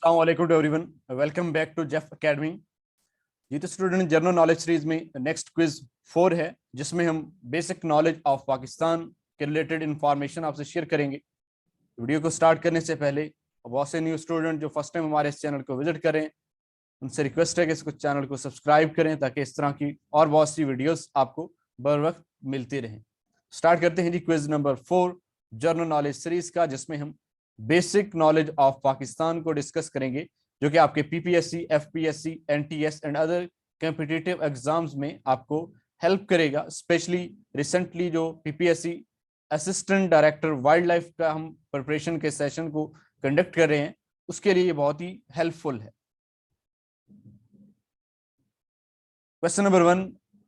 अस्सलाम वालेकुम to everyone, welcome back to Jeff academy. जी तो स्टूडेंट, जनरल नॉलेज सीरीज में नेक्स्ट क्विज 4 है, जिसमें हम बेसिक नॉलेज ऑफ पाकिस्तान के रिलेटेड इंफॉर्मेशन आपसे शेयर करेंगे। वीडियो को स्टार्ट करने से पहले बहुत से न्यू स्टूडेंट जो फर्स्ट टाइम हमारे इस चैनल को विजिट करें, उनसे रिक्वेस्ट है कि इसको चैनल को सब्सक्राइब करें ताकि इस तरह की और बहुत सी वीडियोस आपको बर वक्त मिलती रहें। स्टार्ट करते हैं जी quiz number 4 general knowledge series का, जिसमें हम बेसिक नॉलेज ऑफ पाकिस्तान को डिस्कस करेंगे, जो कि आपके PPSC, FPSC, NTS and other competitive exams में आपको हेल्प करेगा। स्पेशली रिसेंटली जो PPSC assistant director wild life का हम प्रिपरेशन के सेशन को कंडक्ट कर रहे हैं, उसके लिए ये बहुत ही हेल्पफुल है। Question number 1,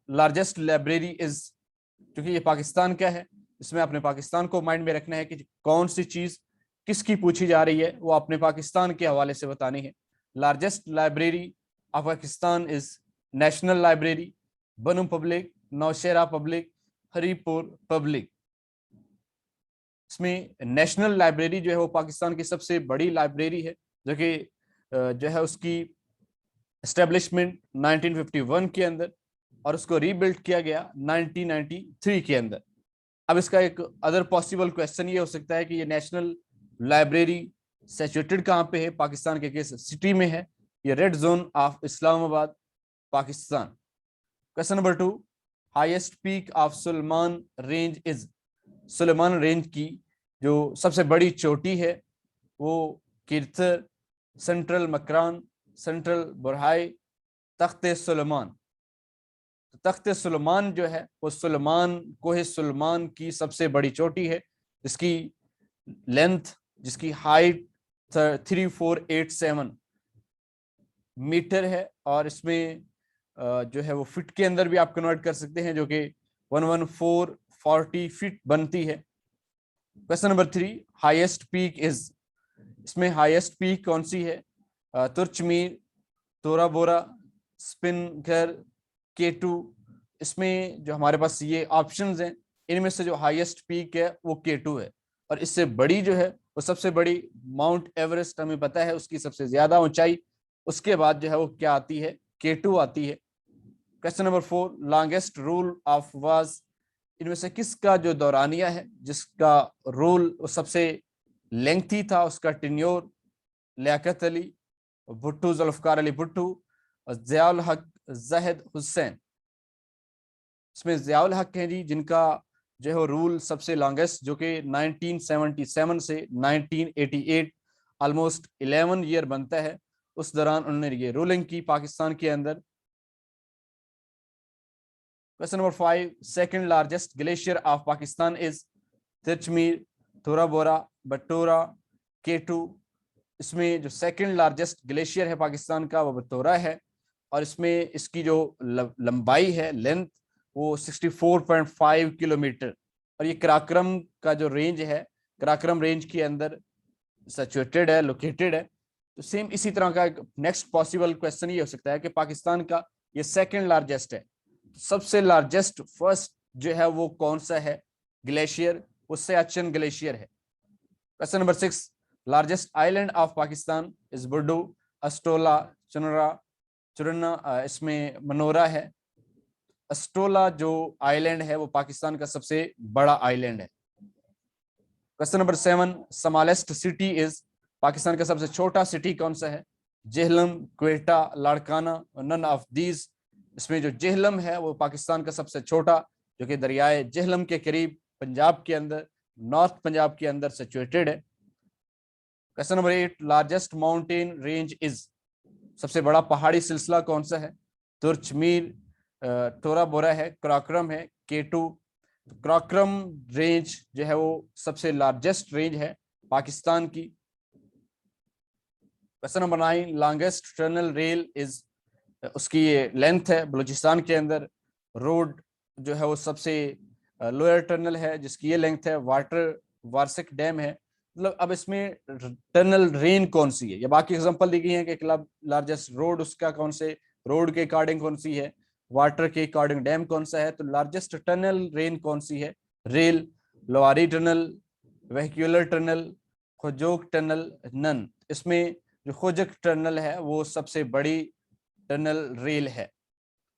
largest library is, क्योंकि ये पाकिस्तान का है, इसमें अपने पाकिस्तान को माइंड में रखना है कि कौन सी चीज किसकी पूछी जा रही है, वो अपने पाकिस्तान के हवाले से बतानी है। Largest library of Pakistan is national library, Bannu public, Nowshera public, Haripur public. इसमें नेशनल लाइब्रेरी जो है वो पाकिस्तान की सबसे बड़ी लाइब्रेरी है, जो कि जो है उसकी एस्टेब्लिशमेंट 1951 के अंदर और उसको रीबिल्ड किया गया 1993 के अंदर। अब इसका एक अदर पॉसिबल क्वेश्चन ये हो सकता है कि ये नेशनल लाइब्रेरी सिचुएटेड कहाँ पे है? पाकिस्तान के किस सिटी में है? ये red zone of Islamabad, Pakistan. Question number 2, highest peak of Sulaiman range is, Sulaiman range की जो सबसे बड़ी चोटी है वो किरथर, सेंट्रल मकरान, सेंट्रल बुरहाई, तख्ते सुलेमान। तख्त सुलेमान जो है वो सुलेमान, कोहे सुलेमान की सबसे बड़ी चोटी है, जिसकी लेंथ, जिसकी हाइट 3487 मीटर है, और इसमें जो है वो फिट के अंदर भी आप कन्वर्ट कर सकते हैं, जो कि 11440 फीट बनती है। Question number 3, highest peak is, इसमें हाईएस्ट पीक कौन सी है? तुर्चमीर, तोरा बोरा, स्पिनगर, K2। इसमें जो हमारे पास ये ऑप्शंस हैं, इनमें से जो हाईएस्ट पीक है वो K2 है, और इससे बड़ी जो है वो सबसे बड़ी माउंट एवरेस्ट, हमें पता है उसकी सबसे ज्यादा ऊंचाई, उसके बाद जो है वो क्या आती है? K2 आती है। Question number 4, longest rule of was, इनमें से किसका जो दौरानिया है, जिसका रूल सबसे लेंथी था, उसका टेन्योर? लियाकत अली, भुट्टो जुल्फकार अली भुट्टो, ज़ियाउल हक ज़ाहिद हुसैन। इसमें ज़ियाउल हक हैं जी, जिनका जो है रूल सबसे लॉन्गेस्ट, जो कि 1977 से 1988 ऑलमोस्ट 11 ईयर बनता है, उस दौरान उन्होंने ये रूलिंग की पाकिस्तान के अंदर। Question number 5, second largest glacier of Pakistan is Tirich Mir, थोरा बोरा, बटोरा, K2। इसमें जो सेकंड लार्जेस्ट ग्लेशियर है पाकिस्तान का वो बटोरा है, और इसमें इसकी जो लंबाई है, लेंथ, वो 64.5 किलोमीटर, और ये कराक्रम का जो रेंज है, कराक्रम रेंज के अंदर सिचुएटेड है, लोकेटेड है। तो सेम इसी तरह का नेक्स्ट पॉसिबल क्वेश्चन ये हो सकता है कि पाकिस्तान का ये सेकंड लार्जेस्ट है, सबसे लार्जेस्ट फर्स्ट जो है वो कौन सा है ग्लेशियर? वो सियाचिन ग्लेशियर है। Question number 6, largest island of Pakistan is Buddu, Astola, Churna, इसमें मनोरा है। अस्टोला जो आइलैंड है वो पाकिस्तान का सबसे बड़ा आइलैंड है। Question number 7, smallest city is, Pakistan का सबसे छोटा सिटी कौन सा है? Jhelum, Quetta, Larkana, none of these. इसमें जो जेहलम है वो पाकिस्तान का सबसे छोटा, जो कि दरियाए जेहलम के करीब पंजाब के अंदर, नॉर्थ पंजाब के अंदर सिचुएटेड है। Question number 8, largest mountain range is, सबसे बड़ा पहाड़ी सिलसिला कौन सा है? तुर्चमीर, टोरा बोरा है, कराक्रम है, K2। कराक्रम रेंज जो है वो सबसे लार्जेस्ट रेंज है पाकिस्तान की। Question number 9, longest tunnel rail is, उसकी ये लेंथ है बलूचिस्तान के अंदर। रोड जो है वो सबसे लोअर टनल है, जिसकी ये लेंथ है। वाटर वार्सिक डैम है। मतलब अब इसमें टनल रेन कौन सी है, या बाकी एग्जांपल दी गई है कि लार्जेस्ट रोड उसका कौन से रोड के अकॉर्डिंग कौन सी है, वाटर के अकॉर्डिंग डैम कौन सा है, तो लार्जेस्ट टनल रेन कौन सी है? Rail, Lowari tunnel, vehicular tunnel, Khojak tunnel, none. इसमें जो खोजक टनल है वो सबसे बड़ी टनल रेल है।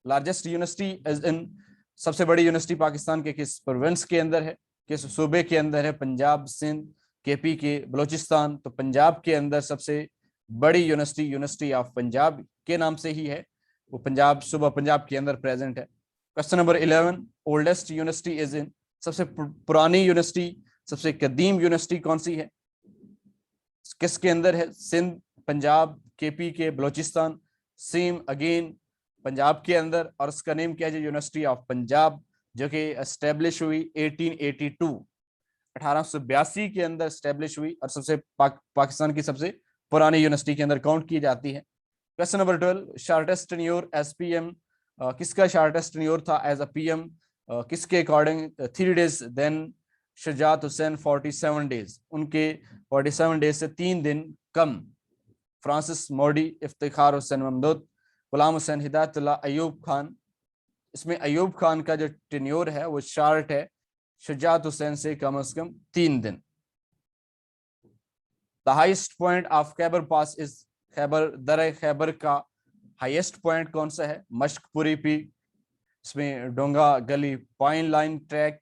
लार्जेस्ट यूनिवर्सिटी इज इन, सबसे बड़ी यूनिवर्सिटी पाकिस्तान के किस प्रोविंस के अंदर है, किस सूबे के अंदर है? पंजाब, सिंध, केपी के, बलोचिस्तान। तो पंजाब के अंदर सबसे बड़ी यूनिवर्सिटी यूनिवर्सिटी ऑफ पंजाब के नाम से ही है, वो पंजाब, सूबा पंजाब के अंदर प्रेजेंट है। Question number 11, oldest university is in, सबसे पुरानी यूनिवर्सिटी, सबसे कदीम यूनिवर्सिटी कौन सी है, किसके अंदर है? सिंध, पंजाब, केपी के, बलोचिस्तान। सेम अगेन पंजाब के अंदर, और उसका नेम क्या है? यूनिवर्सिटी ऑफ पंजाब, जो कि एस्टेब्लिश हुई 1882, 1882 के अंदर एस्टेब्लिश हुई, और सबसे पाकिस्तान की सबसे पुरानी यूनिवर्सिटी के अंदर काउंट की जाती है। Question number 12, shortest tenure as PM, किसका शार्टेस्ट टेन्योर था एज अ पीएम? किसके according? 3 days, then Shujaat Hussain 47 days, उनके 47 days से 3 दिन कम। फ्रांसिस मोडी, इफ्तिखार हुसैन महमूद, गुलाम हुसैन हिदायतुल्लाह, अयूब खान। इसमें अयूब खान का जो टेन्योर है वो शार्ट है, शुजात हुसैन से कम 3 दिन। The highest point of Khyber pass is Khyber, दर खैबर का हाईएस्ट पॉइंट कौन सा है? मशकपुरी पीक, इसमें डोंगा गली, pine line track,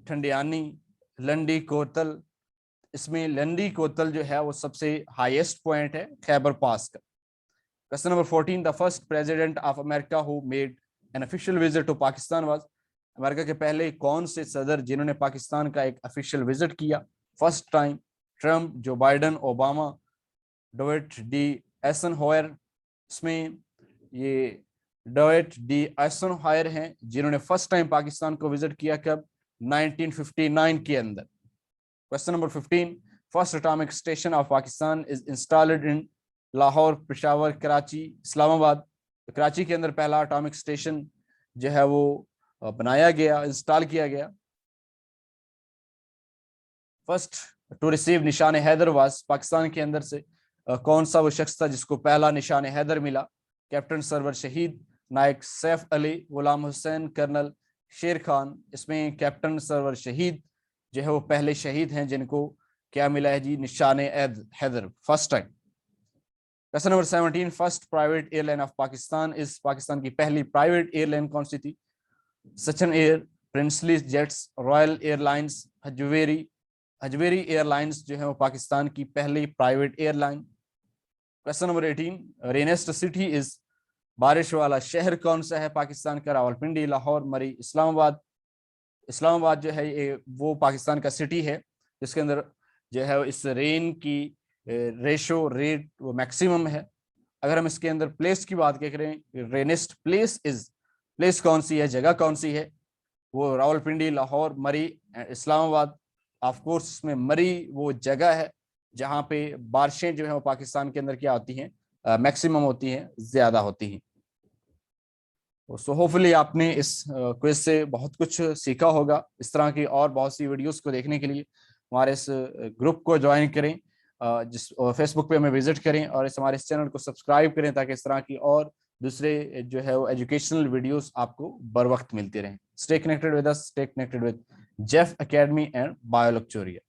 Thandiani, Landi कोतल। इसमें लंडी कोतल जो है वो सबसे हाईएस्ट पॉइंट है खैबर पास का। Question number 14, the first president of America who made an official visit to Pakistan was, America के पहले कौन से सदर जिन्होंने पाकिस्तान का एक ऑफिशियल विजिट किया first time? Trump, Joe Biden, Obama, Dwight D Eisenhower. इसमें ये डोवेट डी एसनहोयर हैं जिन्होंने फर्स्ट टाइम पाकिस्तान को विजिट किया, कब? 1959 के अंदर। Question number 15, first atomic station of Pakistan is installed in Lahore, Peshawar, Karachi, Islamabad. Karachi के अंदर पहला एटॉमिक स्टेशन जो है वो बनाया गया, इंस्टॉल किया गया। फर्स्ट टू रिसीव निशान हैदर वाज, पाकिस्तान के अंदर से कौन सा वो शख्स था जिसको पहला निशान हैदर मिला? कैप्टन सरवर शहीद, नायक सैफ अली, गुलाम हुसैन, कर्नल शेर खान। इसमें कैप्टन सरवर शहीद जो है वो पहले शहीद हैं जिनको क्या मिला है जी? Nishan Haider first time. Question number 17, first private airline of Pakistan is, Pakistan की पहली प्राइवेट एयरलाइन कौन सी थी? Sachin air, princely jets, royal airlines, Hajveri airlines जो है वो पाकिस्तान की पहली private airline. Question number 18, rainiest city is, बारिश वाला शहर कौन सा है पाकिस्तान का? रावलपिंडी, लाहौर, मरी, इस्लामाबाद। इस्लामाबाद जो है ये वो पाकिस्तान का सिटी है जिसके अंदर जो है इस रेन की रेशो रेट वो मैक्सिमम है। अगर हम इसके अंदर प्लेस की बात करें, रेनेस्ट प्लेस इज, प्लेस कौन सी है, जगह कौन सी है? वो रावलपिंडी, लाहौर, मरी, इस्लामाबाद। ऑफ कोर्स इसमें मरी वो जगह है जहाँ पे बारिशें जो है वो पाकिस्तान के अंदर क्या होती हैं? मैक्सिमम होती हैं, ज्यादा होती हैं। सो होपफुली आपने इस क्विज से बहुत कुछ सीखा होगा। इस तरह की और बहुत सी वीडियोस को देखने के लिए हमारे इस ग्रुप को ज्वाइन करें, जिस फेसबुक पे हमें विजिट करें, और हमारे इस चैनल को सब्सक्राइब करें ताकि इस तरह की और दूसरे जो है वो एजुकेशनल वीडियोस आपको बर वक्त मिलती रहें। Stay connected with us, stay connected with Jeff academy and bio लेक्चरिया।